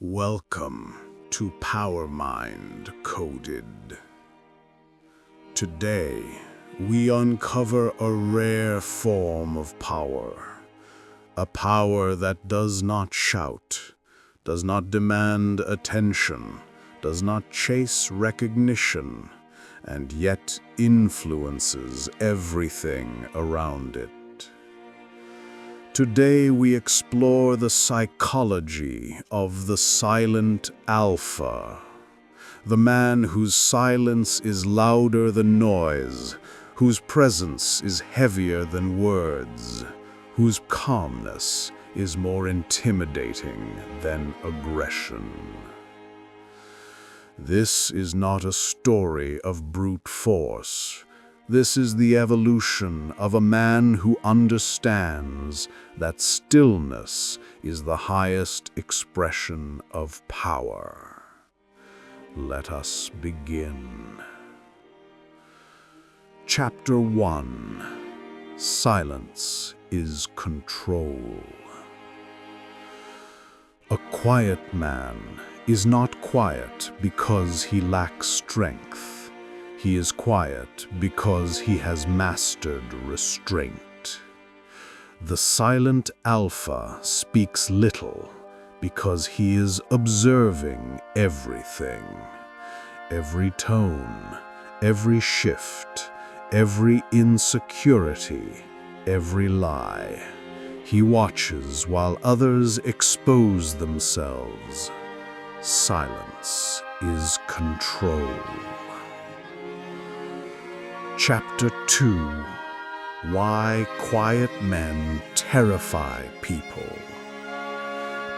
Welcome to PowerMind Coded. Today, we uncover a rare form of power. A power that does not shout, does not demand attention, does not chase recognition, and yet influences everything around it. Today we explore the psychology of the silent alpha, the man whose silence is louder than noise, whose presence is heavier than words, whose calmness is more intimidating than aggression. This is not a story of brute force. This is the evolution of a man who understands that stillness is the highest expression of power. Let us begin. Chapter 1. Silence is control. A quiet man is not quiet because he lacks strength. He is quiet because he has mastered restraint. The silent alpha speaks little because he is observing everything. Every tone, every shift, every insecurity, every lie. He watches while others expose themselves. Silence is control. Chapter 2. Why quiet men terrify people.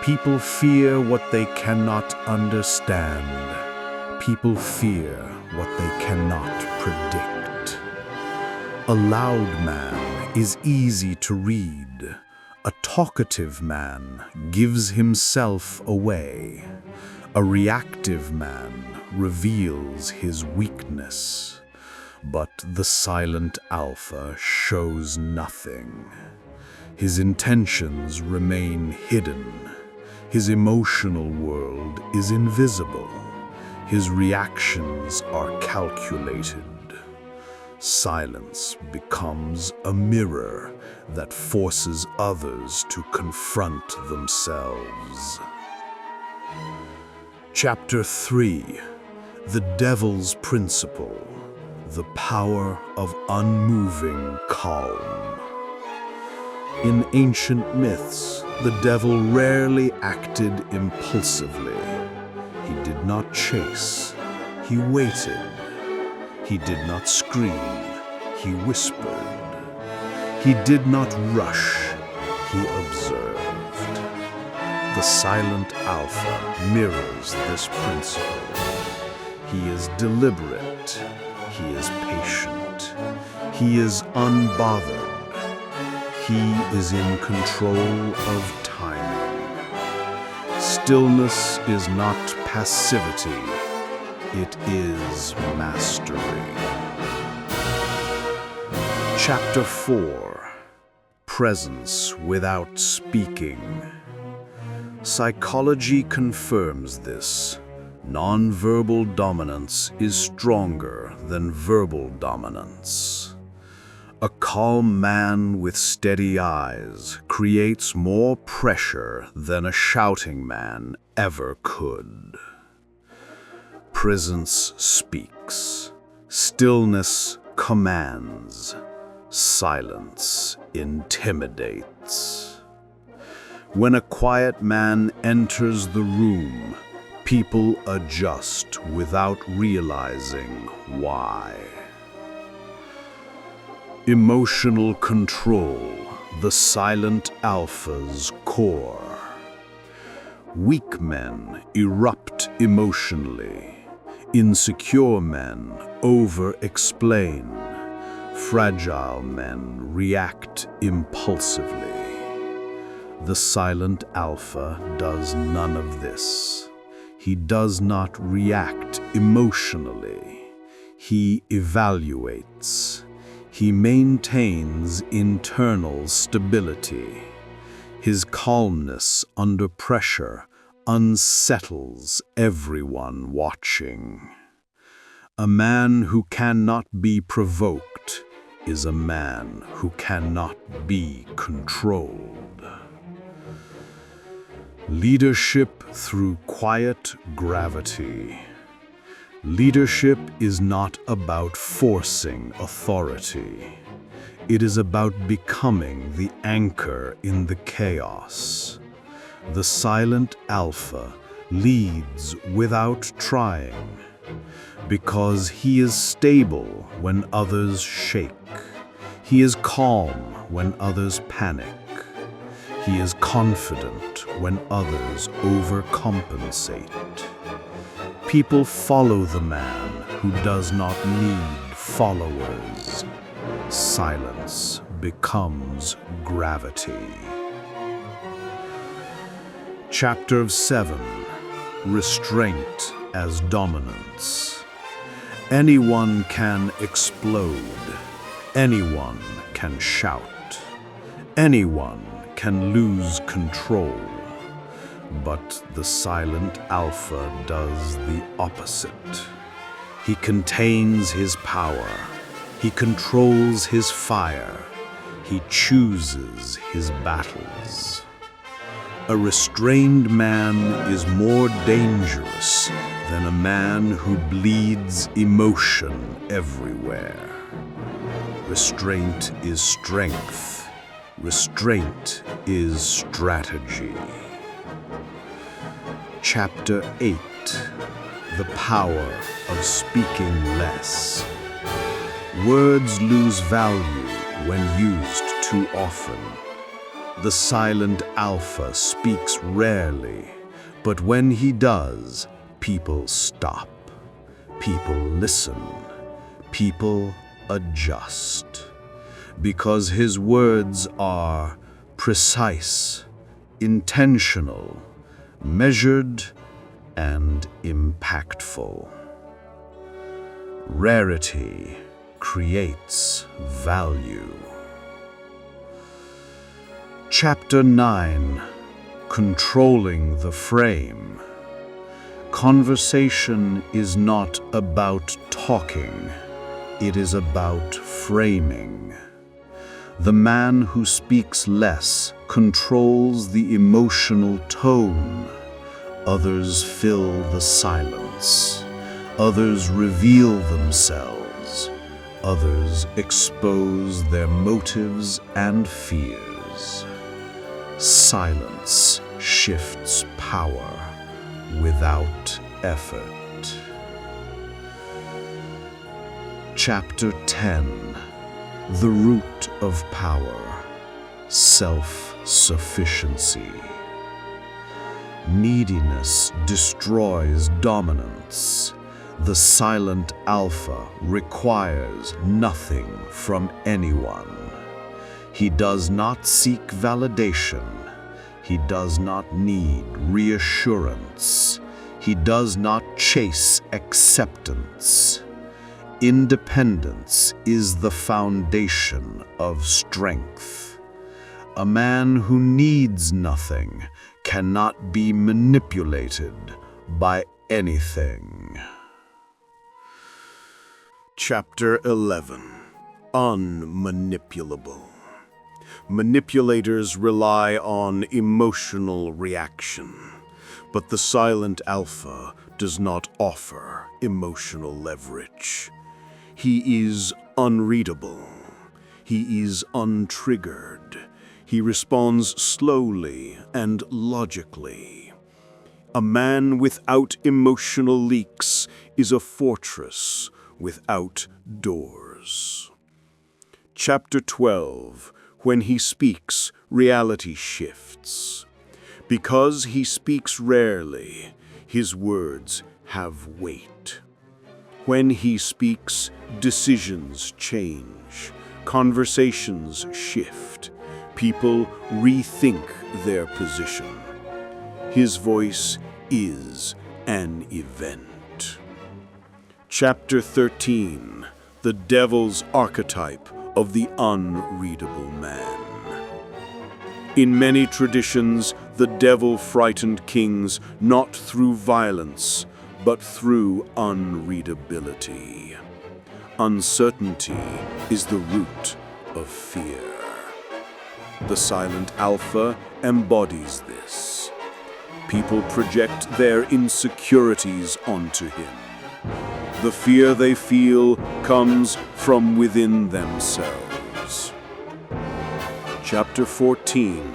People fear what they cannot understand. People fear what they cannot predict. A loud man is easy to read. A talkative man gives himself away. A reactive man reveals his weakness. But the silent alpha shows nothing. His intentions remain hidden. His emotional world is invisible. His reactions are calculated. Silence becomes a mirror that forces others to confront themselves. Chapter 3. The Devil's Principle. The power of unmoving calm. In ancient myths, the devil rarely acted impulsively. He did not chase, he waited. He did not scream, he whispered. He did not rush, he observed. The silent alpha mirrors this principle. He is deliberate. He is patient. He is unbothered. He is in control of timing. Stillness is not passivity. It is mastery. Chapter 4. Presence without speaking. Psychology confirms this. Non-verbal dominance is stronger than verbal dominance. A calm man with steady eyes creates more pressure than a shouting man ever could. Presence speaks. Stillness commands. Silence intimidates. When a quiet man enters the room, people adjust without realizing why. Emotional control, the silent alpha's core. Weak men erupt emotionally. Insecure men over-explain. Fragile men react impulsively. The silent alpha does none of this. He does not react emotionally. He evaluates. He maintains internal stability. His calmness under pressure unsettles everyone watching. A man who cannot be provoked is a man who cannot be controlled. Leadership through quiet gravity. Leadership is not about forcing authority. It is about becoming the anchor in the chaos. The silent alpha leads without trying, because he is stable when others shake. He is calm when others panic. He is confident when others overcompensate. People follow the man who does not need followers. Silence becomes gravity. Chapter 7. Restraint as dominance. Anyone can explode. Anyone can shout. Anyone can lose control. But the silent alpha does the opposite. He contains his power. He controls his fire. He chooses his battles. A restrained man is more dangerous than a man who bleeds emotion everywhere. Restraint is strength. Restraint is strategy. Chapter 8. The power of speaking less. Words lose value when used too often. The silent alpha speaks rarely, but when he does, people stop. People listen. People adjust. Because his words are precise, intentional, measured, and impactful. Rarity creates value. Chapter 9. Controlling the frame. Conversation is not about talking. It is about framing. The man who speaks less controls the emotional tone. Others fill the silence. Others reveal themselves. Others expose their motives and fears. Silence shifts power without effort. Chapter 10. The root of power. Self-sufficiency. Neediness destroys dominance. The silent alpha requires nothing from anyone. He does not seek validation. He does not need reassurance. He does not chase acceptance. Independence is the foundation of strength. A man who needs nothing cannot be manipulated by anything. Chapter 11. Unmanipulable. Manipulators rely on emotional reaction, but the silent alpha does not offer emotional leverage. He is unreadable. He is untriggered. He responds slowly and logically. A man without emotional leaks is a fortress without doors. Chapter 12. When he speaks, reality shifts. Because he speaks rarely, his words have weight. When he speaks, decisions change, conversations shift, people rethink their position. His voice is an event. Chapter 13. The Devil's Archetype of the Unreadable Man. In many traditions, The devil frightened kings not through violence, but through unreadability. Uncertainty is the root of fear. The silent alpha embodies this. People project their insecurities onto him. The fear they feel comes from within themselves. Chapter 14.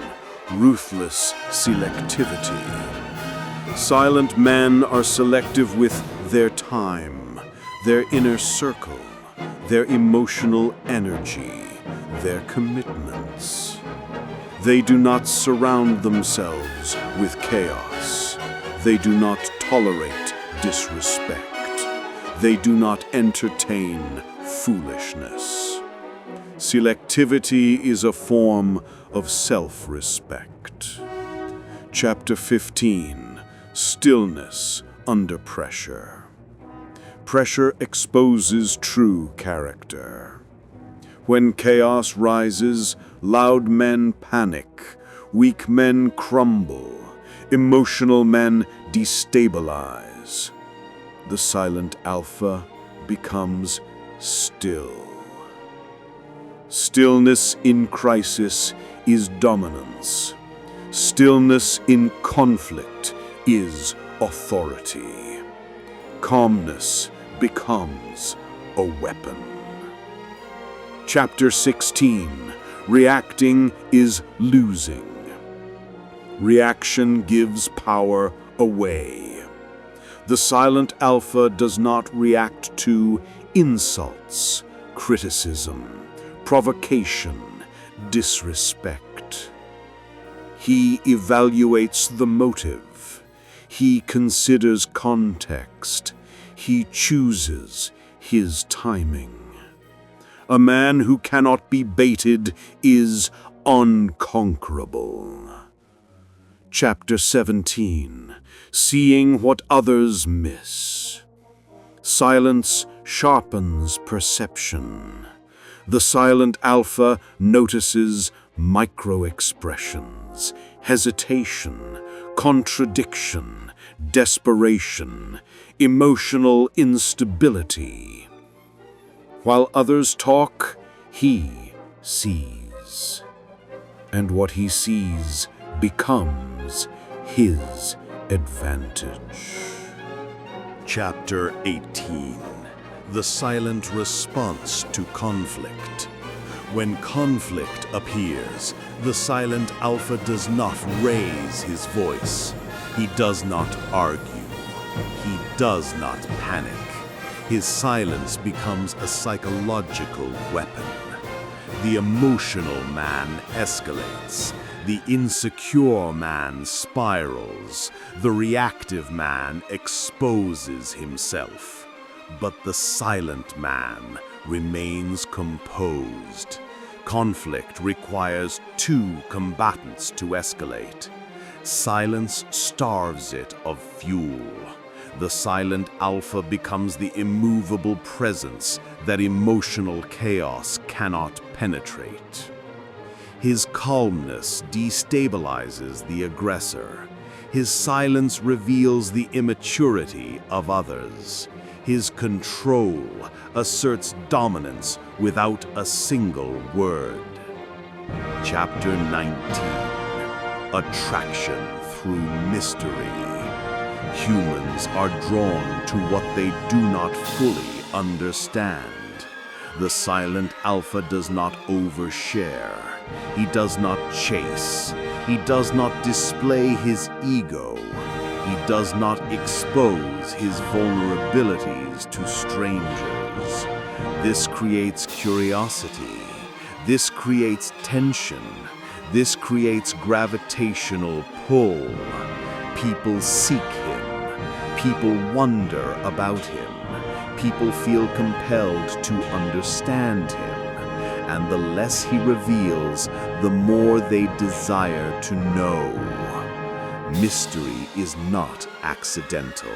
Ruthless selectivity. Silent men are selective with their time, their inner circle, their emotional energy, their commitments. They do not surround themselves with chaos. They do not tolerate disrespect. They do not entertain foolishness. Selectivity is a form of self-respect. Chapter 15. Stillness under pressure. Pressure exposes true character. When chaos rises, loud men panic, weak men crumble, emotional men destabilize. The silent alpha becomes still. Stillness in crisis is dominance. Stillness in conflict is authority. Calmness becomes a weapon. Chapter 16. Reacting is losing. Reaction gives power away. The silent alpha does not react to insults, criticism, provocation, disrespect. He evaluates the motive. He considers context. He chooses his timing. A man who cannot be baited is unconquerable. Chapter 17. Seeing what others miss. Silence sharpens perception. The silent alpha notices micro-expressions, hesitation, contradiction, desperation, emotional instability. While others talk, he sees. And what he sees becomes his advantage. Chapter 18. The silent response to conflict. When conflict appears, the silent alpha does not raise his voice. He does not argue. He does not panic. His silence becomes a psychological weapon. The emotional man escalates. The insecure man spirals. The reactive man exposes himself. But the silent man remains composed. Conflict requires two combatants to escalate. Silence starves it of fuel. The silent alpha becomes the immovable presence that emotional chaos cannot penetrate. His calmness destabilizes the aggressor. His silence reveals the immaturity of others. His control asserts dominance without a single word. Chapter 19. Attraction through mystery. Humans are drawn to what they do not fully understand. The silent alpha does not overshare. He does not chase. He does not display his ego. He does not expose his vulnerabilities to strangers. This creates curiosity. This creates tension. This creates gravitational pull. People seek him. People wonder about him. People feel compelled to understand him. And the less he reveals, the more they desire to know. Mystery is not accidental.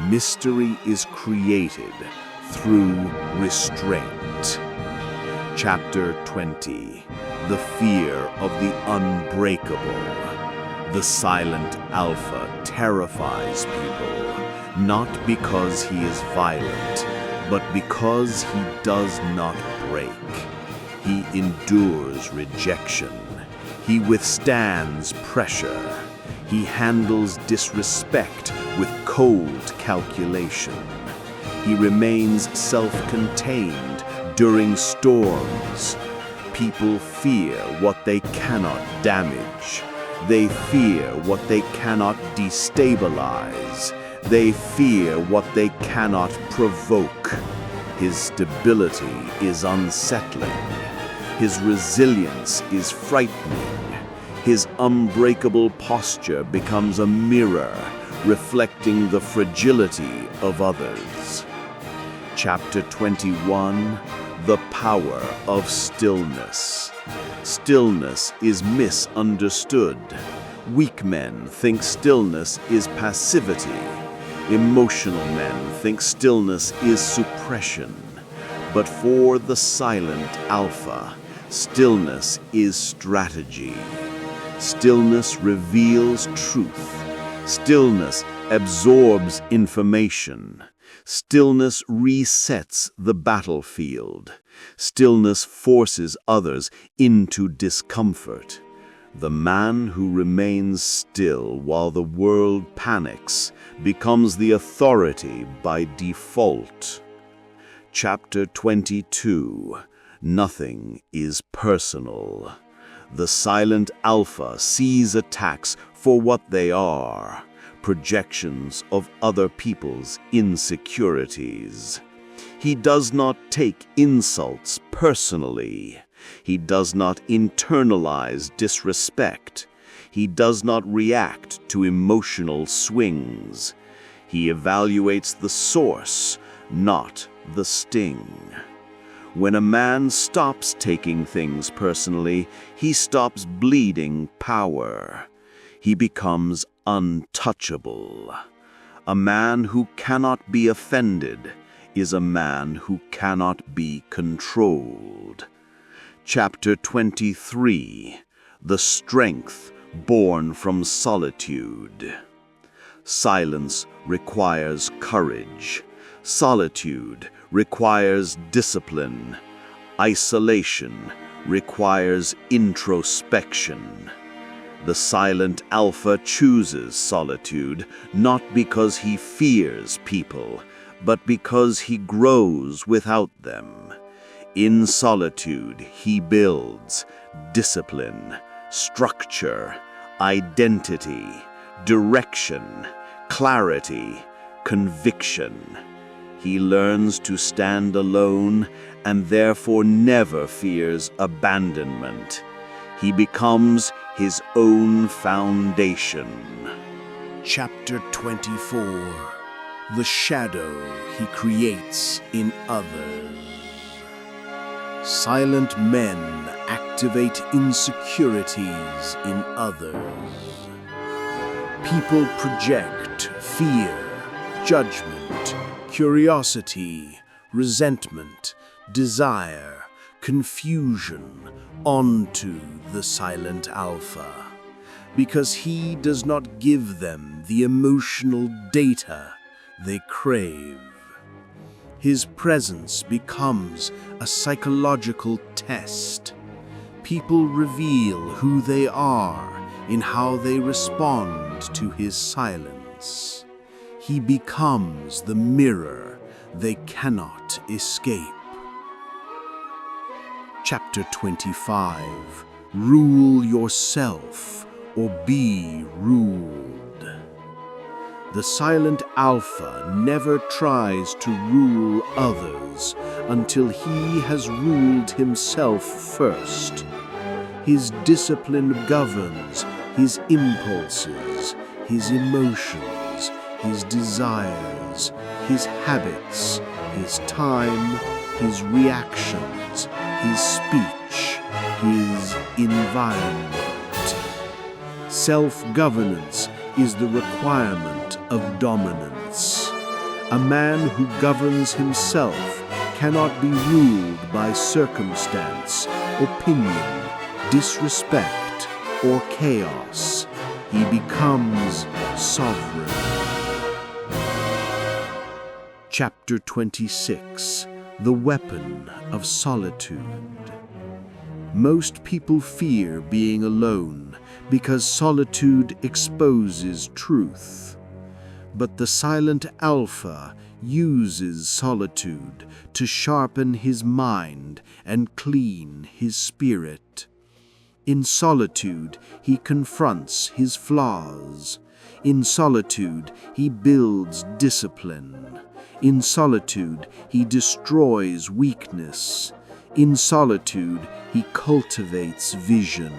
Mystery is created through restraint. Chapter 20. The fear of the unbreakable. The silent alpha terrifies people, not because he is violent, but because he does not break. He endures rejection. He withstands pressure. He handles disrespect with cold calculation. He remains self-contained during storms. People fear what they cannot damage. They fear what they cannot destabilize. They fear what they cannot provoke. His stability is unsettling. His resilience is frightening. His unbreakable posture becomes a mirror, reflecting the fragility of others. Chapter 21, The Power of Stillness. Stillness is misunderstood. Weak men think stillness is passivity. Emotional men think stillness is suppression. But for the silent alpha, stillness is strategy. Stillness reveals truth. Stillness absorbs information. Stillness resets the battlefield. Stillness forces others into discomfort. The man who remains still while the world panics becomes the authority by default. Chapter 22. Nothing is personal. The silent alpha sees attacks for what they are, projections of other people's insecurities. He does not take insults personally. He does not internalize disrespect. He does not react to emotional swings. He evaluates the source, not the sting. When a man stops taking things personally, he stops bleeding power. He becomes untouchable. A man who cannot be offended is a man who cannot be controlled. Chapter 23. The Strength Born from Solitude. Silence requires courage. Solitude requires discipline. Isolation requires introspection. The silent alpha chooses solitude not because he fears people, but because he grows without them. In solitude, he builds discipline, structure, identity, direction, clarity, conviction. He learns to stand alone and therefore never fears abandonment. He becomes his own foundation. Chapter 24. The shadow he creates in others. Silent men activate insecurities in others. People project fear, judgment, curiosity, resentment, desire, confusion onto the silent alpha, because he does not give them the emotional data they crave. His presence becomes a psychological test. People reveal who they are in how they respond to his silence. He becomes the mirror they cannot escape. Chapter 25. Rule yourself or be ruled. The silent alpha never tries to rule others until he has ruled himself first. His discipline governs his impulses, his emotions, his desires, his habits, his time, his reactions, his speech, his environment. Self-governance is the requirement of dominance. A man who governs himself cannot be ruled by circumstance, opinion, disrespect, or chaos. he becomes sovereign. Chapter 26. The Weapon of Solitude. Most people fear being alone because solitude exposes truth. But the silent alpha uses solitude to sharpen his mind and clean his spirit. In solitude, he confronts his flaws. In solitude, he builds discipline. In solitude, he destroys weakness. In solitude, he cultivates vision.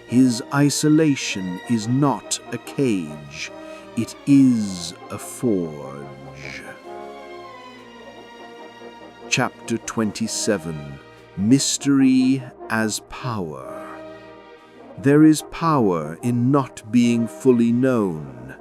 His isolation is not a cage, it is a forge. Chapter 27. Mystery as Power. There is power in not being fully known.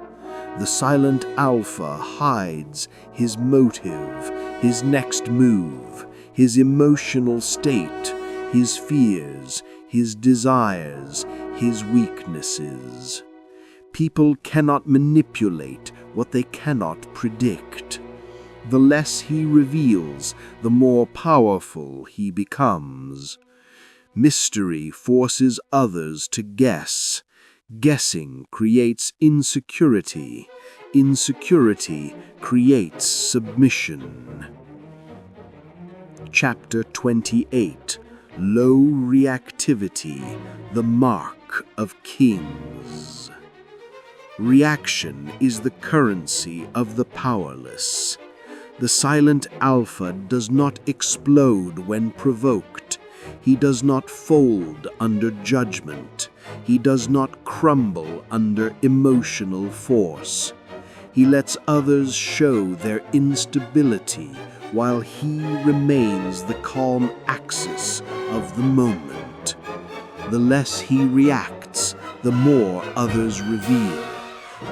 The silent alpha hides his motive, his next move, his emotional state, his fears, his desires, his weaknesses. People cannot manipulate what they cannot predict. The less he reveals, the more powerful he becomes. Mystery forces others to guess. Guessing creates insecurity. Insecurity creates submission. Chapter 28. Low reactivity, the mark of kings. Reaction is the currency of the powerless. The silent alpha does not explode when provoked. He does not fold under judgment. He does not crumble under emotional force. He lets others show their instability while he remains the calm axis of the moment. The less he reacts, the more others reveal.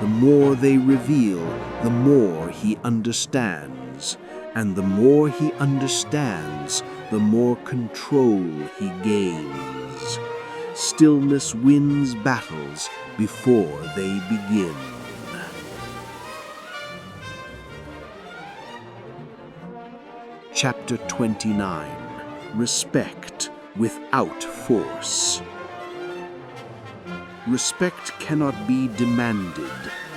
The more they reveal, the more he understands. And the more he understands, the more control he gains. Stillness wins battles before they begin. Chapter 29. Respect without force. Respect cannot be demanded,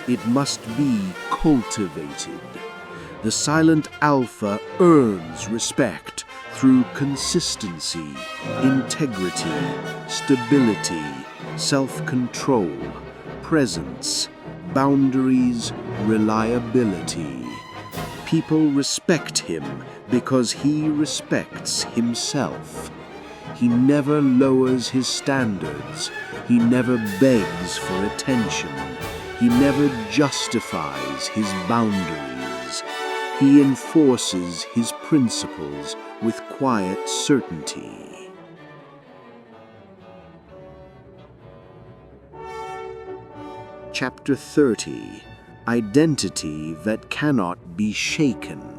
it must be cultivated. The silent alpha earns respect through consistency, integrity, stability, self-control, presence, boundaries, reliability. People respect him because he respects himself. He never lowers his standards. He never begs for attention. He never justifies his boundaries. He enforces his principles with quiet certainty. Chapter 30. Identity that cannot be shaken.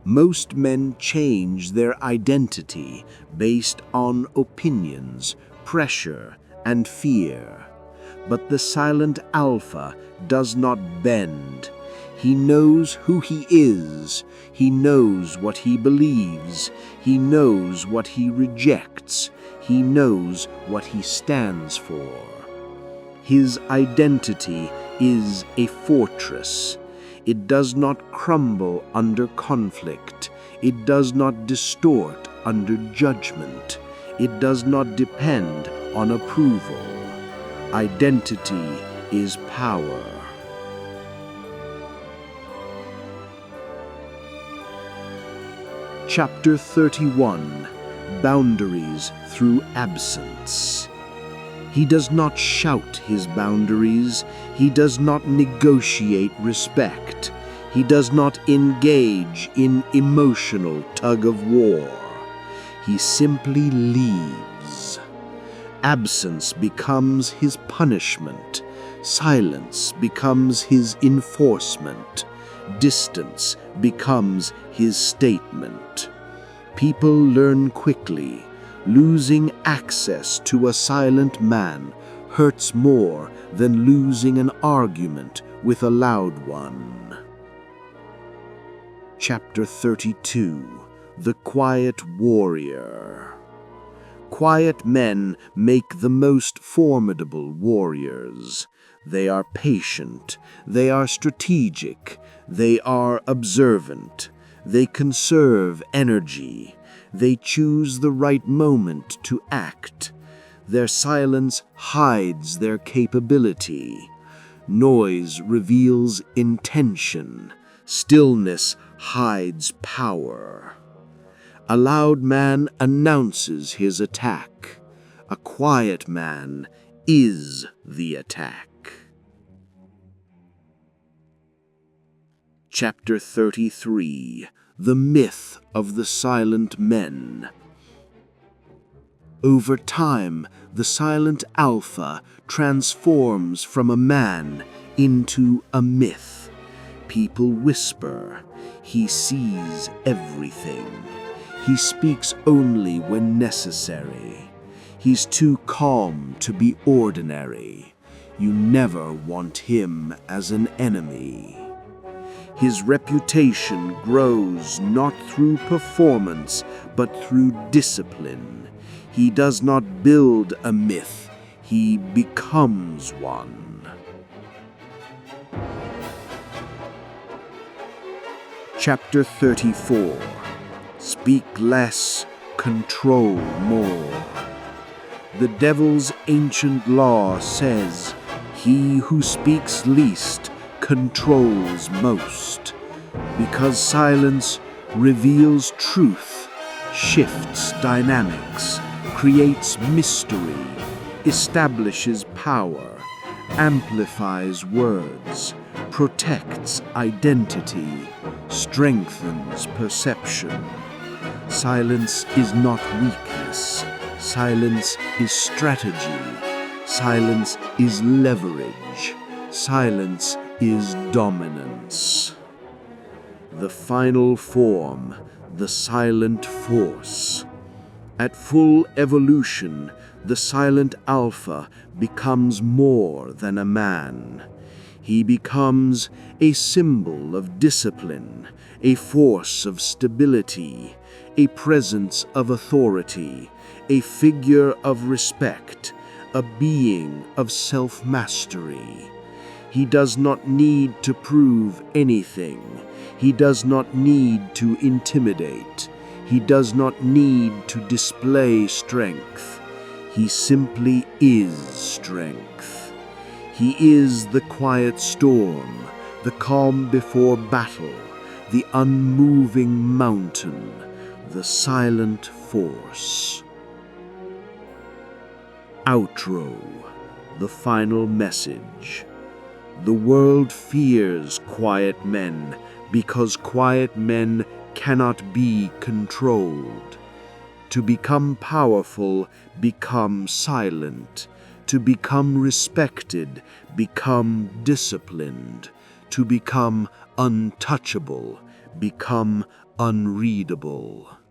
Most men change their identity based on opinions, pressure, and fear. But the silent alpha does not bend. He knows who he is. He knows what he believes. He knows what he rejects. He knows what he stands for. His identity is a fortress. It does not crumble under conflict. It does not distort under judgment. It does not depend on approval. Identity is power. Chapter 31. Boundaries through absence. He does not shout his boundaries. He does not negotiate respect. He does not engage in emotional tug-of-war. He simply leaves. Absence becomes his punishment. Silence becomes his enforcement. Distance becomes his statement. People learn quickly. Losing access to a silent man hurts more than losing an argument with a loud one. Chapter 32. The Quiet Warrior. Quiet men make the most formidable warriors. They are patient, they are strategic, they are observant, they conserve energy, they choose the right moment to act. Their silence hides their capability. Noise reveals intention. Stillness hides power. A loud man announces his attack. A quiet man is the attack. Chapter 33. The Myth of the Silent Men. Over time, the silent alpha transforms from a man into a myth. People whisper. He sees everything. He speaks only when necessary. He's too calm to be ordinary. You never want him as an enemy. His reputation grows not through performance, but through discipline. He does not build a myth, he becomes one. Chapter 34. Speak less, control more. The devil's ancient law says, he who speaks least controls most, because silence reveals truth, shifts dynamics, creates mystery, establishes power, amplifies words, protects identity, strengthens perception. Silence is not weakness. Silence is strategy. Silence is leverage. Silence is dominance. The final form, the silent force. At full evolution, the silent alpha becomes more than a man. He becomes a symbol of discipline, a force of stability, a presence of authority, a figure of respect, a being of self-mastery. He does not need to prove anything. He does not need to intimidate. He does not need to display strength. He simply is strength. He is the quiet storm, the calm before battle, the unmoving mountain, the silent force. Outro. The final message. The world fears quiet men because quiet men cannot be controlled. To become powerful, become silent. To become respected, become disciplined. To become untouchable, become unreadable.